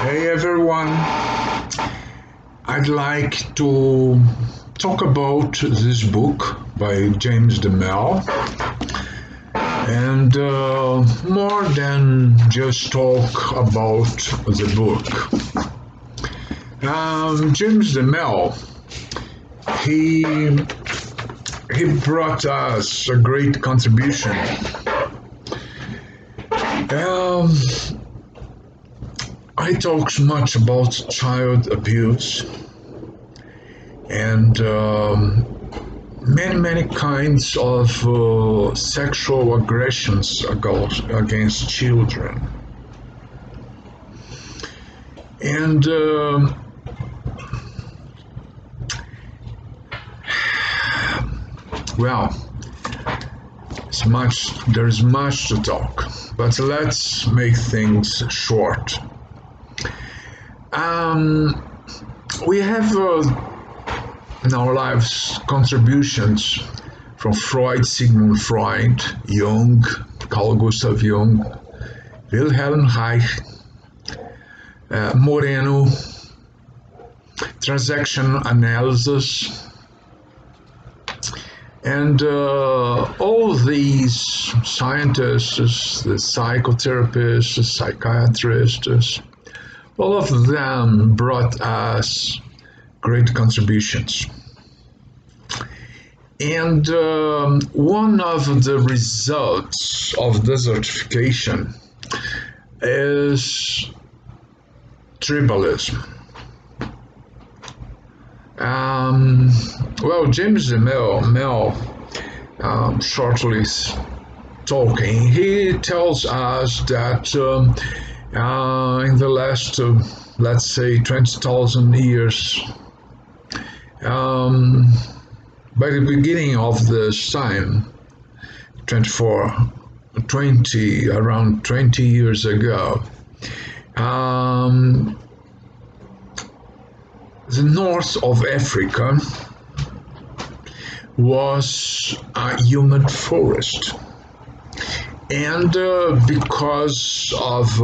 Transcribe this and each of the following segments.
Hey everyone, I'd like to talk about this book by James DeMeo and more than just talk about the book. James DeMeo, he, he brought us a great contribution. Um, I talks much about child abuse and many kinds of sexual aggressions against children. And well, there's much to talk, but let's make things short. We have in our lives contributions from Freud, Sigmund Freud, Jung, Carl Gustav Jung, Wilhelm Reich, Moreno, transaction analysis, and all these scientists, the psychotherapists, the psychiatrists, all of them brought us great contributions. And one of the results of desertification is tribalism. James DeMeo, shortly talking, he tells us that in the last, let's say, 20,000 years, by the beginning of this time, around 20 years ago, the north of Africa was a humid forest. And because of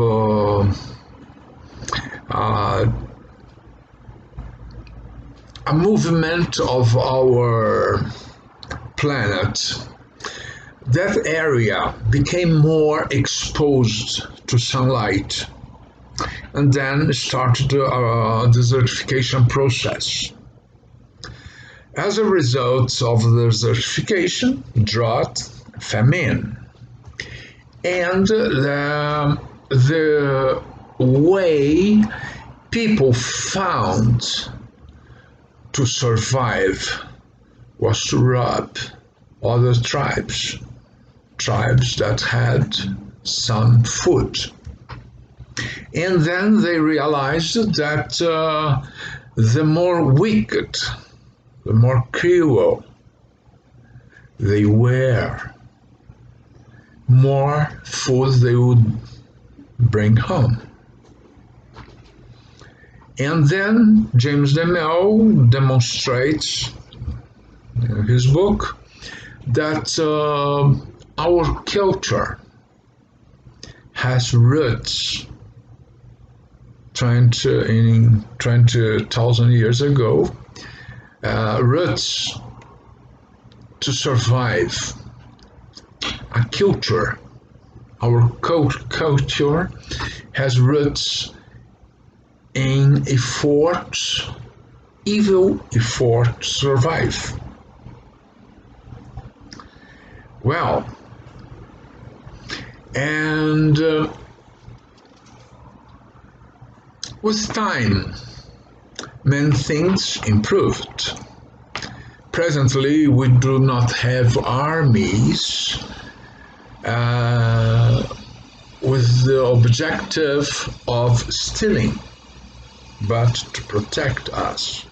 a movement of our planet, that area became more exposed to sunlight and then started a desertification process. As a result of the desertification, drought, famine, and the way people found to survive was to rob other tribes that had some food. And then they realized that the more wicked, the more cruel they were, more food they would bring home. And then James DeMeo demonstrates in his book that our culture has roots 20,000 years ago, roots to survive. A culture, our culture has roots in evil effort to survive. Well, and with time, many things improved. Presently, we do not have armies with the objective of stealing, but to protect us.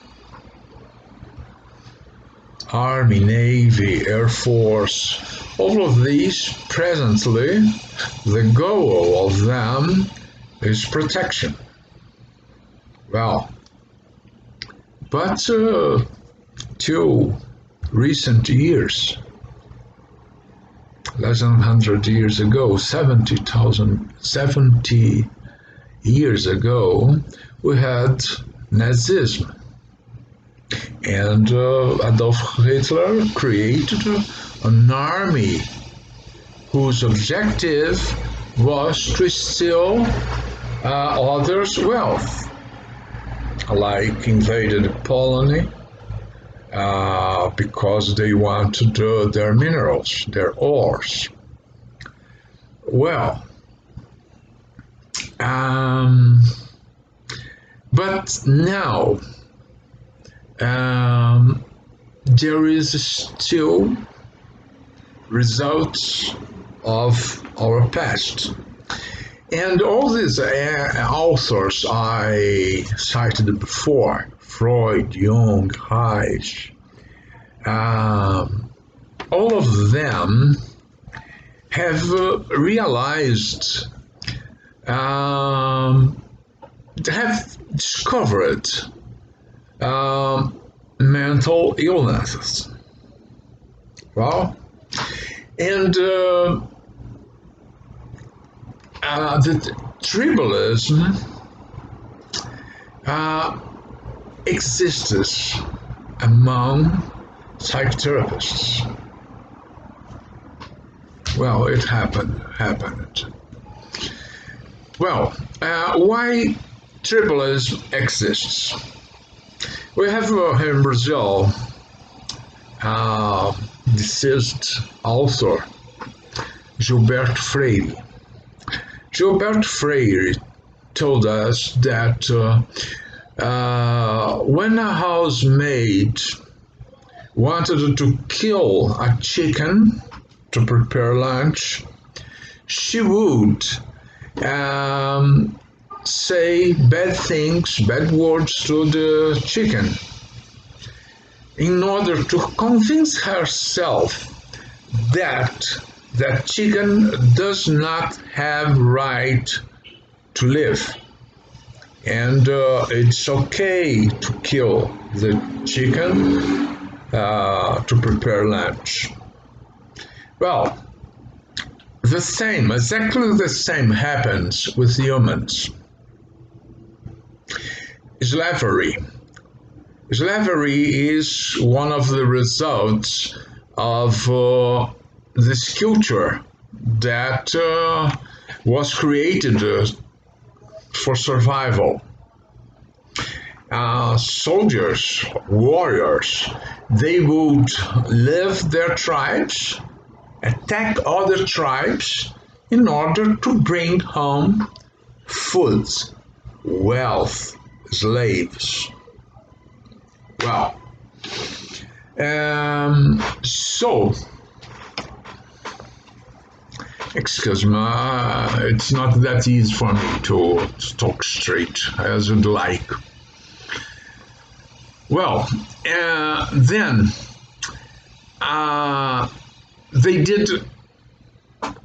Army, Navy, Air Force, all of these presently, the goal of them is protection. Well, but till recent years, less than 100 years ago, 70 years ago, we had Nazism. And Adolf Hitler created an army whose objective was to steal others' wealth, like invaded Poland because they wanted their minerals, their ores. Well, but now there is still results of our past. And all these authors I cited before, Freud, Jung, Reich, all of them have realized, have discovered mental illnesses. Well, and the tribalism exists among psychotherapists. Well, it happened. Well, why tribalism exists? We have here in Brazil deceased author Gilberto Freire. Gilberto Freire told us that when a housemaid wanted to kill a chicken to prepare lunch, she would say bad things, bad words to the chicken in order to convince herself that that chicken does not have right to live, and it's okay to kill the chicken to prepare lunch. Well, exactly the same happens with humans. Slavery. Slavery is one of the results of this culture that was created for survival. Soldiers, warriors, they would leave their tribes, attack other tribes in order to bring home food, wealth, slaves. Well, so, excuse me, it's not that easy for me to talk straight as I'd like. Well, then they did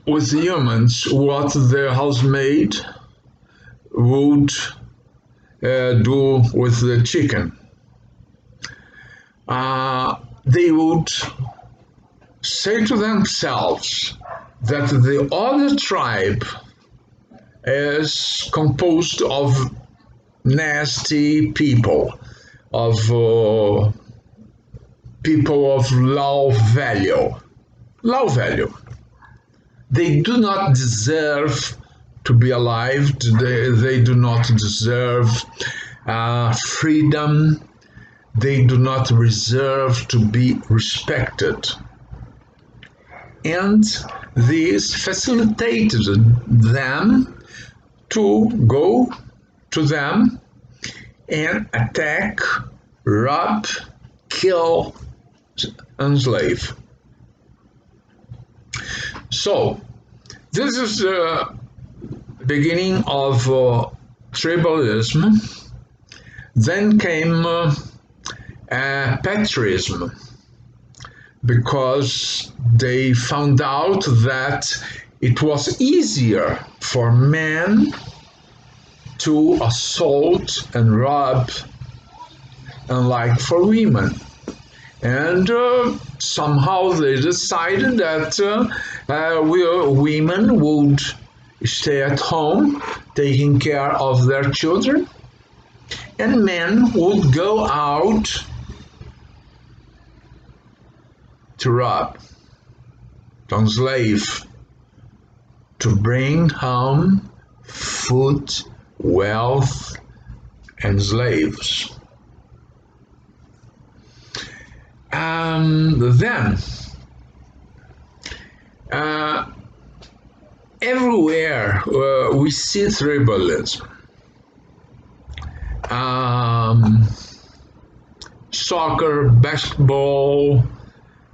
with humans what the housemaid would do with the chicken. They would say to themselves that the other tribe is composed of nasty people, of people of low value. Low value. They do not deserve to be alive. They do not deserve freedom. They do not deserve to be respected. And this facilitated them to go to them and attack, rob, kill, enslave. So, this is the beginning of tribalism. Then came patriotism, because they found out that it was easier for men to assault and rob, unlike for women. And somehow they decided that women would stay at home taking care of their children, and men would go out to rob, to enslave, to bring home food, wealth, and slaves. Then, everywhere we see tribalism. Soccer, basketball,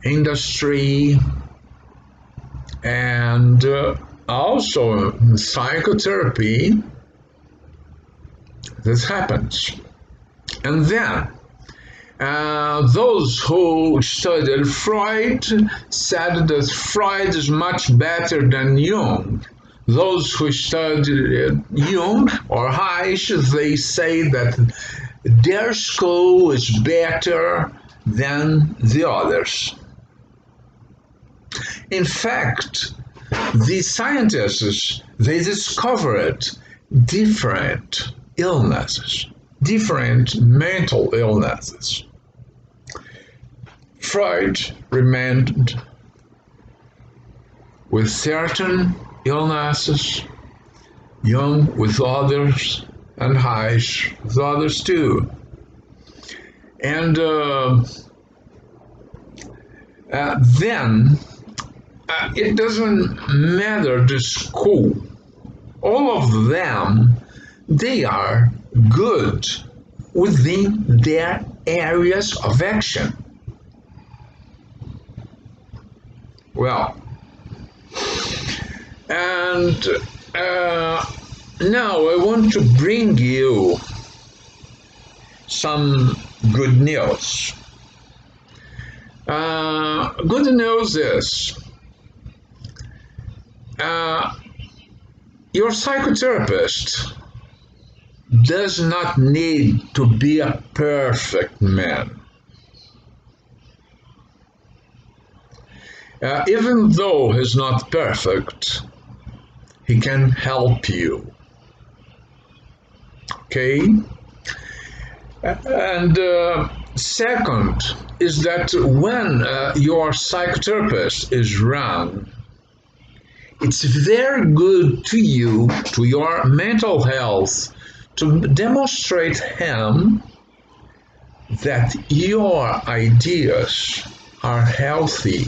industry, and also psychotherapy. This happens. And then those who studied Freud said that Freud is much better than Jung. Those who studied Jung or Reich, they say that their school is better than the others. In fact, the scientists, they discovered different illnesses, different mental illnesses. Freud remained with certain illnesses, Jung with others, and Reich with others too. And then it doesn't matter the school. All of them, they are good within their areas of action. Well, and now I want to bring you some good news. Good news is your psychotherapist does not need to be a perfect man. Even though he's not perfect, he can help you. Okay? And second is that when your psychotherapist is wrong, it's very good to you, to your mental health, to demonstrate him that your ideas are healthy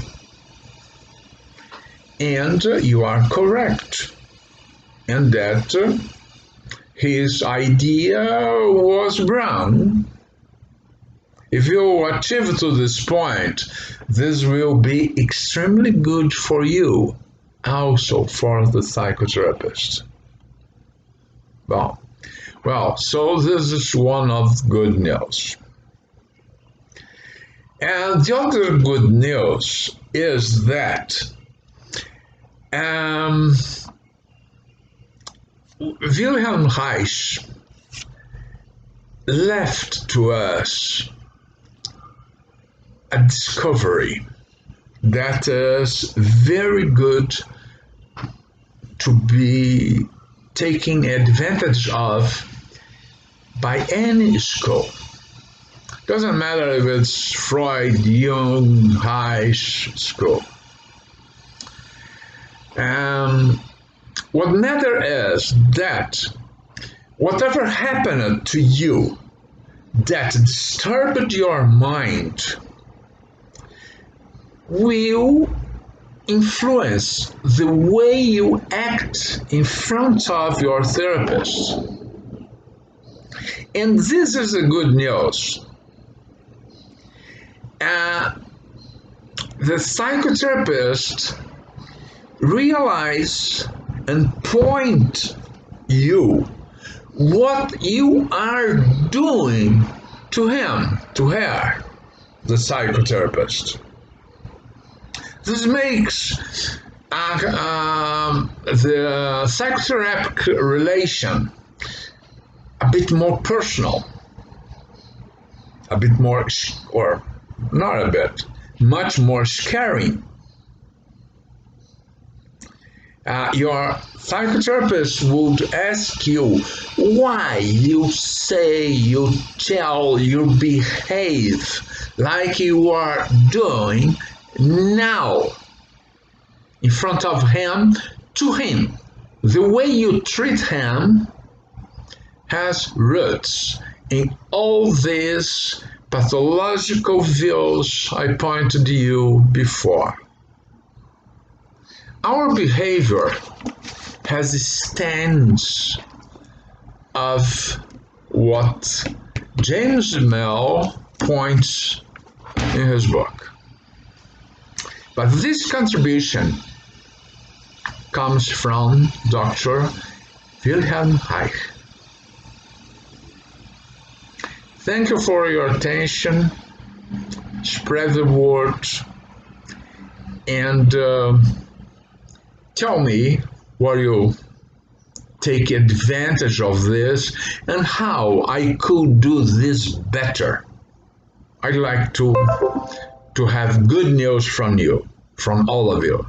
and you are correct, and that his idea was wrong. If you achieve to this point, this will be extremely good for you, also for the psychotherapist. Well, so this is one of good news. And the other good news is that Wilhelm Reich left to us a discovery that is very good to be taken advantage of by any school. Doesn't matter if it's Freud, Jung, Reich school. What matters is that whatever happened to you that disturbed your mind will influence the way you act in front of your therapist. And this is the good news. The psychotherapist realize and point you what you are doing to him, to her, the psychotherapist. This makes the psychotherapeutic relation a bit more personal, a bit more, or not a bit, much more caring. Your psychotherapist would ask you why you say, you tell, you behave like you are doing now in front of him to him. The way you treat him has roots in all these pathological views I pointed to you before. Our behavior has stems of what James DeMeo points in his book. But this contribution comes from Dr. Wilhelm Reich. Thank you for your attention. Spread the word and tell me where you take advantage of this and how I could do this better. I'd like to have good news from you, from all of you.